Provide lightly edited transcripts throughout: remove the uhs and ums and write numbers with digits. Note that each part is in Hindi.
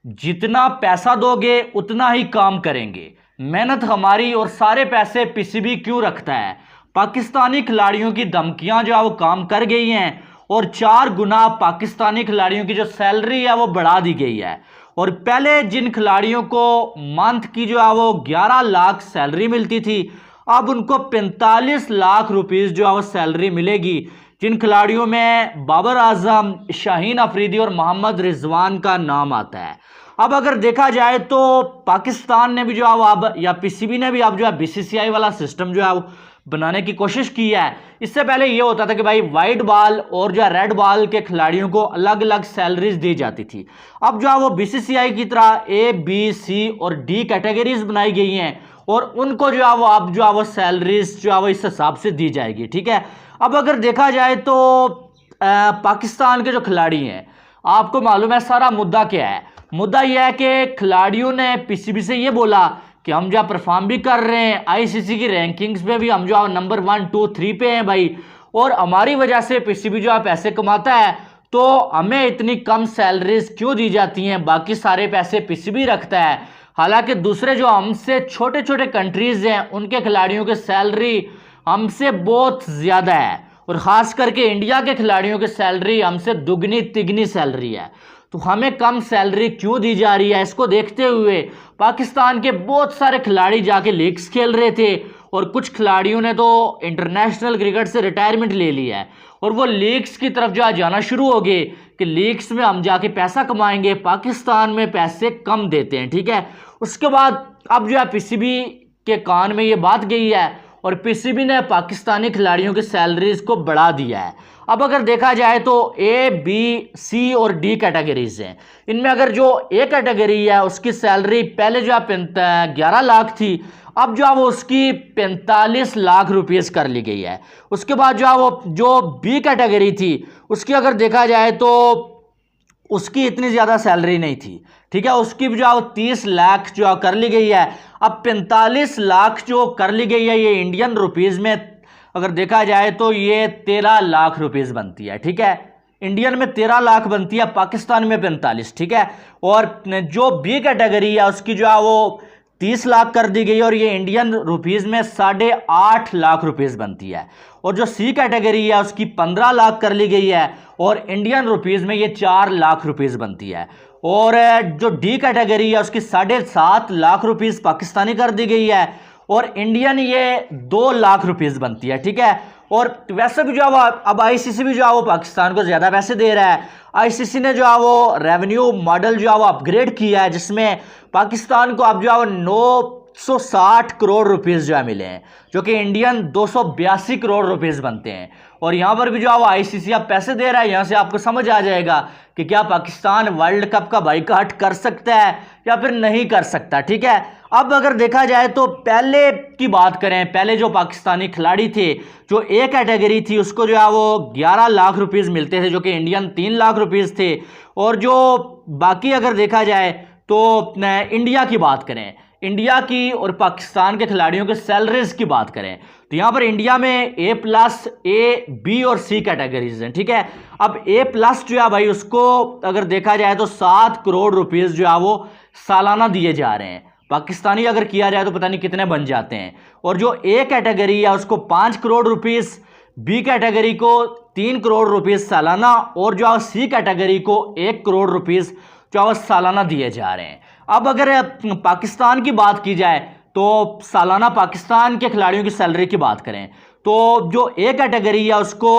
जितना पैसा दोगे उतना ही काम करेंगे, मेहनत हमारी और सारे पैसे पीसीबी क्यों रखता है। पाकिस्तानी खिलाड़ियों की धमकियां जो है वो काम कर गई हैं और 4 गुना पाकिस्तानी खिलाड़ियों की जो सैलरी है वो बढ़ा दी गई है। और पहले जिन खिलाड़ियों को मंथ की जो है वो 11 लाख सैलरी मिलती थी, अब उनको 45 लाख रुपीस जो है वो सैलरी मिलेगी, जिन खिलाड़ियों में बाबर आजम, शाहीन अफरीदी और मोहम्मद रिजवान का नाम आता है। अब अगर देखा जाए तो पाकिस्तान ने भी जो है वो अब, या पीसीबी ने भी अब जो है बीसीसीआई वाला सिस्टम जो है वो बनाने की कोशिश की है। इससे पहले ये होता था कि भाई वाइट बॉल और जो है रेड बॉल के खिलाड़ियों को अलग अलग सैलरीज दी जाती थी। अब जो है वो बीसीसीआई की तरह ए, बी, सी और डी कैटेगरीज बनाई गई हैं और उनको जो है वो अब जो है वो सैलरीज जो है वो इस हिसाब से दी जाएगी। ठीक है। अब अगर देखा जाए तो पाकिस्तान के जो खिलाड़ी हैं, आपको मालूम है सारा मुद्दा क्या है। मुद्दा यह है कि खिलाड़ियों ने पीसीबी से ये बोला कि हम जो परफॉर्म भी कर रहे हैं, आईसीसी की रैंकिंग्स में भी हम जो नंबर 1, 2, 3 पे हैं भाई, और हमारी वजह से पीसीबी जो पैसे कमाता है, तो हमें इतनी कम सैलरीज क्यों दी जाती हैं, बाकी सारे पैसे पीसीबी रखता है। हालांकि दूसरे जो हमसे छोटे छोटे कंट्रीज हैं उनके खिलाड़ियों की सैलरी हमसे बहुत ज़्यादा है, और ख़ास करके इंडिया के खिलाड़ियों की सैलरी हमसे दुगनी तिगनी सैलरी है। तो हमें कम सैलरी क्यों दी जा रही है, इसको देखते हुए पाकिस्तान के बहुत सारे खिलाड़ी जाके लीग्स खेल रहे थे, और कुछ खिलाड़ियों ने तो इंटरनेशनल क्रिकेट से रिटायरमेंट ले लिया है और वो लीग्स की तरफ जो जाना शुरू हो गए कि लीग्स में हम जाके पैसा कमाएंगे, पाकिस्तान में पैसे कम देते हैं। ठीक है। उसके बाद अब जो है पीसीबी के कान में ये बात गई है और पीसीबी ने पाकिस्तानी खिलाड़ियों की सैलरीज को बढ़ा दिया है। अब अगर देखा जाए तो ए, बी, सी और डी कैटेगरीज हैं। इनमें अगर जो ए कैटेगरी है उसकी सैलरी पहले जो है 11 लाख थी, अब जो है वो उसकी 45 लाख रुपीस कर ली गई है। उसके बाद जो है वो जो बी कैटेगरी थी उसकी अगर देखा जाए तो उसकी इतनी ज़्यादा सैलरी नहीं थी। ठीक है। उसकी भी जो है 30 लाख जो कर ली गई है। अब 45 लाख जो कर ली गई है, ये इंडियन रुपीज़ में अगर देखा जाए तो ये 13 लाख रुपीज़ बनती है। ठीक है। इंडियन में 13 लाख बनती है, पाकिस्तान में 45। ठीक है। और जो बी कैटेगरी है उसकी जो है वो 30 लाख कर दी गई और ये इंडियन रुपीज़ में 8.5 लाख रुपीज़ बनती है। और जो सी कैटेगरी है उसकी 15 लाख कर ली गई है और इंडियन रुपीज़ में ये 4 लाख रुपीज़ बनती है। और जो डी कैटेगरी है उसकी 7.5 लाख रुपीज़ पाकिस्तानी कर दी गई है और इंडियन ये 2 लाख रुपीज़ बनती है। ठीक है। और वैसे भी जो है अब आईसीसी भी जो है वो पाकिस्तान को ज़्यादा पैसे दे रहा है। आईसीसी ने जो है वो रेवेन्यू मॉडल जो है वो अपग्रेड किया है, जिसमें पाकिस्तान को अब जो है वो 960 करोड़ रुपीज़ जो है मिले हैं, जो कि इंडियन 282 करोड़ रुपीज़ बनते हैं। और यहाँ पर भी जो है वो आईसीसी अब पैसे दे रहा है। यहाँ से आपको समझ आ जाएगा कि क्या पाकिस्तान वर्ल्ड कप का बाइकाट कर सकता है या फिर नहीं कर सकता। ठीक है। अब अगर देखा जाए तो पहले की बात करें, पहले जो पाकिस्तानी खिलाड़ी थे, जो ए कैटेगरी थी उसको जो है वो 11 लाख रुपीज़ मिलते थे, जो कि इंडियन 3 लाख रुपीज़ थे। और जो बाकी अगर देखा जाए तो इंडिया की बात करें, इंडिया की और पाकिस्तान के खिलाड़ियों के सैलरीज की बात करें तो यहाँ पर इंडिया में A+, ए, बी और सी कैटेगरीज हैं। ठीक है। अब A+ जो है भाई उसको अगर देखा जाए तो 7 करोड़ रुपीज़ जो है वो सालाना दिए जा रहे हैं। पाकिस्तानी अगर किया जाए तो पता नहीं कितने बन जाते हैं। और जो ए कैटेगरी है उसको 5 करोड़ रुपीज़, बी कैटेगरी को 3 करोड़ रुपीज़ सालाना और जो सी कैटेगरी को 1 करोड़ रुपीज़ जो सालाना दिए जा रहे हैं। अब अगर पाकिस्तान की बात की जाए तो सालाना पाकिस्तान के खिलाड़ियों की सैलरी की बात करें तो जो ए कैटेगरी है उसको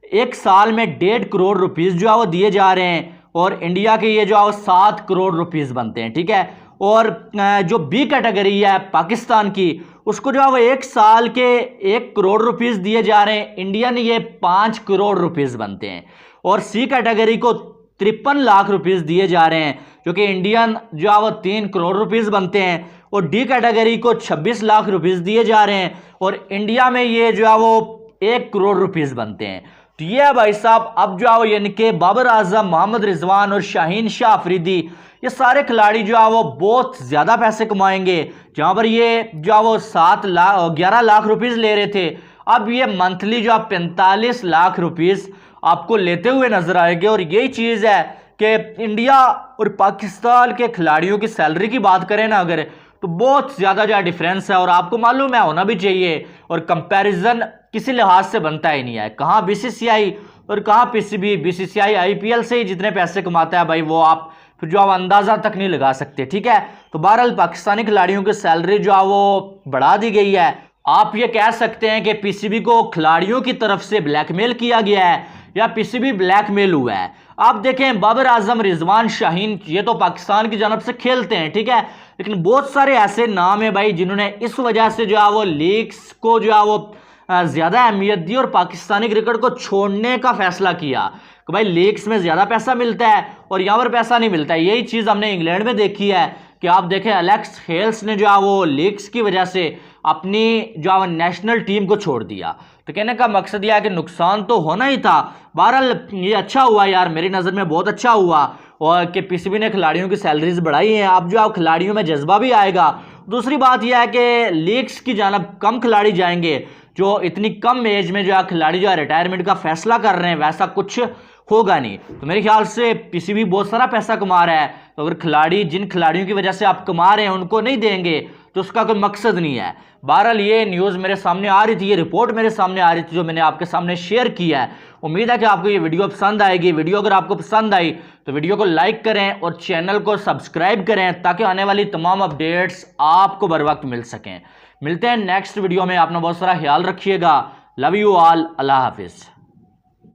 एक साल में 1.5 करोड़ रुपीज़ जो है वो दिए जा रहे हैं और इंडिया के ये जो है वो 7 करोड़ रुपीज़ बनते हैं। ठीक है। और जो बी कैटेगरी है पाकिस्तान की उसको जो है वो एक साल के 1 करोड़ रुपीज़ दिए जा रहे हैं, इंडियन ये 5 करोड़ रुपीज़ बनते हैं। और सी कैटेगरी को 53 लाख रुपीज़ दिए जा रहे हैं, जो कि इंडियन जो है वो 3 करोड़ रुपीज़ बनते हैं। और डी कैटेगरी को 26 लाख रुपीज़ दिए जा रहे हैं और इंडिया में ये जो है वो 1 करोड़ रुपीज़ बनते हैं। तो ये है भाई साहब, अब जो है वो यानी कि बाबर आजम, मोहम्मद रिजवान और शाहीन शाह अफरीदी, ये सारे खिलाड़ी जो है वो बहुत ज़्यादा पैसे कमाएंगे। जहाँ पर ये जो है वो 11 लाख रुपीज़ ले रहे थे, अब ये मंथली जो है 45 लाख रुपीज़ आपको लेते हुए नजर आएंगे। और यही चीज़ है कि इंडिया और पाकिस्तान के खिलाड़ियों की सैलरी की बात करें ना अगर, तो बहुत ज़्यादा जो डिफरेंस है, और आपको मालूम है होना भी चाहिए, और कंपैरिजन किसी लिहाज से बनता ही नहीं है। कहाँ बीसीसीआई और कहाँ पीसीबी। बीसीसीआई आईपीएल से ही जितने पैसे कमाता है भाई, वो आप फिर जो आप अंदाज़ा तक नहीं लगा सकते, ठीक है। तो बहरहाल पाकिस्तानी खिलाड़ियों की सैलरी जो है वो बढ़ा दी गई है। आप ये कह सकते हैं कि पीसीबी को खिलाड़ियों की तरफ से ब्लैकमेल किया गया है या पीसीबी ब्लैकमेल हुआ है। आप देखें बाबर आजम, रिजवान शाहीन, ये तो पाकिस्तान की जानब से खेलते हैं, ठीक है, लेकिन बहुत सारे ऐसे नाम हैं भाई जिन्होंने इस वजह से जो है वो लीग्स को जो है वो ज़्यादा अहमियत दी और पाकिस्तानी क्रिकेट को छोड़ने का फैसला किया कि भाई लीग्स में ज़्यादा पैसा मिलता है और यहाँ पर पैसा नहीं मिलता है। यही चीज़ हमने इंग्लैंड में देखी है कि आप देखें एलेक्स हेल्स ने जो है वो लीग्स की वजह से अपनी जो है नेशनल टीम को छोड़ दिया। तो कहने का मकसद यह है कि नुकसान तो होना ही था। बहरहाल ये अच्छा हुआ यार, मेरी नज़र में बहुत अच्छा हुआ, और कि पीसीबी ने खिलाड़ियों की सैलरीज बढ़ाई हैं। अब जो है खिलाड़ियों में जज्बा भी आएगा। दूसरी बात यह है कि लीग्स की जानब कम खिलाड़ी जाएंगे, जो इतनी कम एज में जो है खिलाड़ी जो है रिटायरमेंट का फैसला कर रहे हैं, वैसा कुछ होगा नहीं। तो मेरे ख्याल से पीसीबी बहुत सारा पैसा कमा रहा है, तो अगर खिलाड़ी जिन खिलाड़ियों की वजह से आप कमा रहे हैं उनको नहीं देंगे तो उसका कोई मकसद नहीं है। बहरहाल ये न्यूज़ मेरे सामने आ रही थी, ये रिपोर्ट मेरे सामने आ रही थी जो मैंने आपके सामने शेयर किया है। उम्मीद है कि आपको ये वीडियो पसंद आएगी। वीडियो अगर आपको पसंद आई तो वीडियो को लाइक करें और चैनल को सब्सक्राइब करें ताकि आने वाली तमाम अपडेट्स आपको बर वक्त मिल सकें। मिलते हैं नेक्स्ट वीडियो में। अपना बहुत सारा ख्याल रखिएगा। Love you all. अल्लाह हाफिज़।